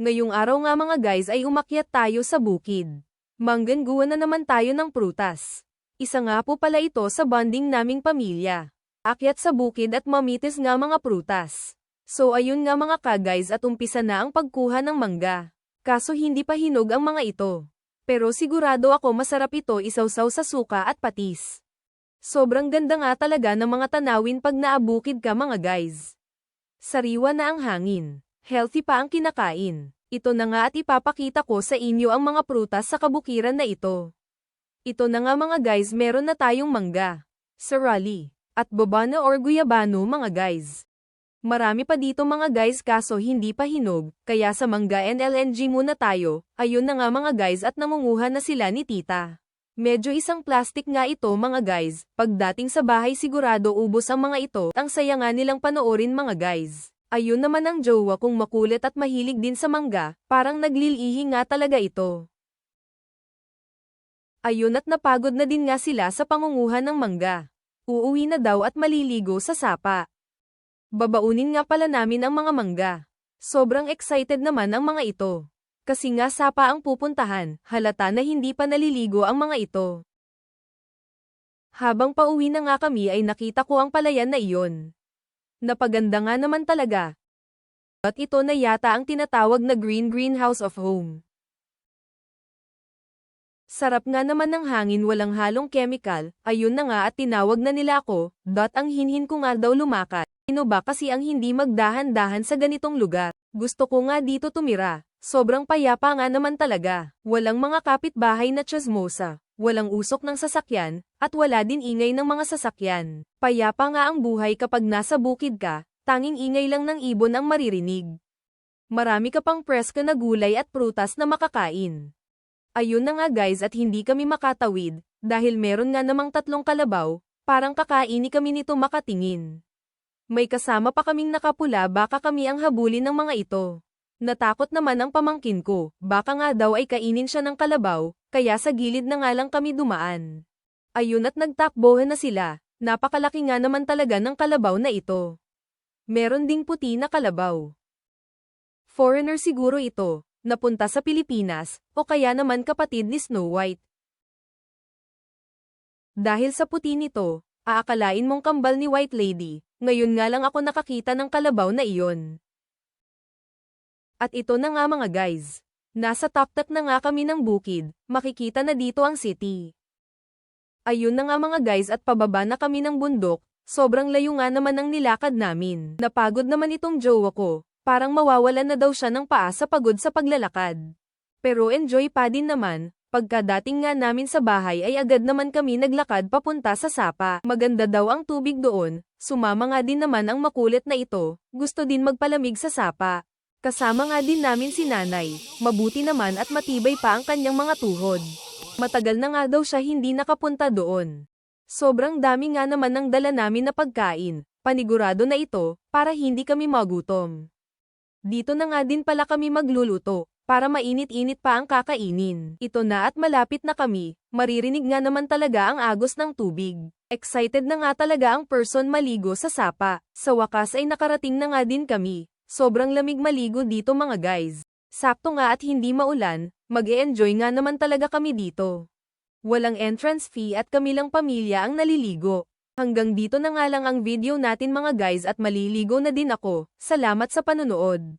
Ngayong araw nga mga guys ay umakyat tayo sa bukid. Manggangguan na naman tayo ng prutas. Isa nga po pala ito sa bonding naming pamilya. Akyat sa bukid at mamitis nga mga prutas. So ayun nga mga ka-guys at umpisa na ang pagkuha ng mangga. Kaso hindi pa hinog ang mga ito. Pero sigurado ako masarap ito isawsaw sa suka at patis. Sobrang ganda nga talaga ng mga tanawin pag naabukid ka mga guys. Sariwa na ang hangin. Healthy pa ang kinakain. Ito na nga at ipapakita ko sa inyo ang mga prutas sa kabukiran na ito. Ito na nga mga guys, meron na tayong mangga, sarali, at bobana or guyabano mga guys. Marami pa dito mga guys kaso hindi pa hinog, kaya sa mangga and LNG muna tayo. Ayun na nga mga guys at nangunguha na sila ni tita. Medyo isang plastic nga ito mga guys, pagdating sa bahay sigurado ubos ang mga ito. Ang saya nga nilang panoorin mga guys. Ayun naman ang jowa kong makulit at mahilig din sa mangga, parang naglilihi nga talaga ito. Ayun at napagod na din nga sila sa pangunguha ng mangga. Uuwi na daw at maliligo sa sapa. Babaunin nga pala namin ang mga mangga. Sobrang excited naman ang mga ito. Kasi nga sapa ang pupuntahan, halata na hindi pa naliligo ang mga ito. Habang pauwi na nga kami ay nakita ko ang palayan na iyon. Napaganda nga naman talaga. At ito na yata ang tinatawag na greenhouse of home. Sarap nga naman ng hangin walang halong chemical, ayun na nga at tinawag na nila ako, ang hinhin ko nga daw lumakad. Sino ba kasi ang hindi magdahan-dahan sa ganitong lugar? Gusto ko nga dito tumira, sobrang payapa nga naman talaga. Walang mga kapitbahay na tsismosa, walang usok ng sasakyan, at wala din ingay ng mga sasakyan. Payapa nga ang buhay kapag nasa bukid ka, tanging ingay lang ng ibon ang maririnig. Marami ka pang presko na gulay at prutas na makakain. Ayun na nga guys at hindi kami makatawid, dahil meron nga namang 3 kalabaw, parang kakaini kami nito makatingin. May kasama pa kaming nakapula baka kami ang habulin ng mga ito. Natakot naman ang pamangkin ko, baka nga daw ay kainin siya ng kalabaw, kaya sa gilid na nga lang kami dumaan. Ayun at nagtakbohan na sila, napakalaki nga naman talaga ng kalabaw na ito. Meron ding puti na kalabaw. Foreigner siguro ito, napunta sa Pilipinas, o kaya naman kapatid ni Snow White. Dahil sa puti nito, aakalain mong kambal ni White Lady, ngayon nga lang ako nakakita ng kalabaw na iyon. At ito na nga mga guys. Nasa taktak na nga kami ng bukid, makikita na dito ang city. Ayun na nga mga guys at pababa na kami ng bundok, sobrang layo nga naman ang nilakad namin. Napagod naman itong jowa ko, parang mawawalan na daw siya ng paa sa pagod sa paglalakad. Pero enjoy pa din naman, pagkadating nga namin sa bahay ay agad naman kami naglakad papunta sa sapa. Maganda daw ang tubig doon, sumama nga din naman ang makulit na ito, gusto din magpalamig sa sapa. Kasama nga din namin si nanay, mabuti naman at matibay pa ang kanyang mga tuhod. Matagal na nga daw siya hindi nakapunta doon. Sobrang dami nga naman ng dala namin na pagkain, panigurado na ito, para hindi kami magutom. Dito na nga din pala kami magluluto, para mainit-init pa ang kakainin. Ito na at malapit na kami, maririnig nga naman talaga ang agos ng tubig. Excited na nga talaga ang person maligo sa sapa, sa wakas ay nakarating na nga din kami. Sobrang lamig maligo dito mga guys. Sakto nga at hindi maulan, mag-e-enjoy nga naman talaga kami dito. Walang entrance fee at kami lang pamilya ang naliligo. Hanggang dito na nga lang ang video natin mga guys at maliligo na din ako. Salamat sa panonood.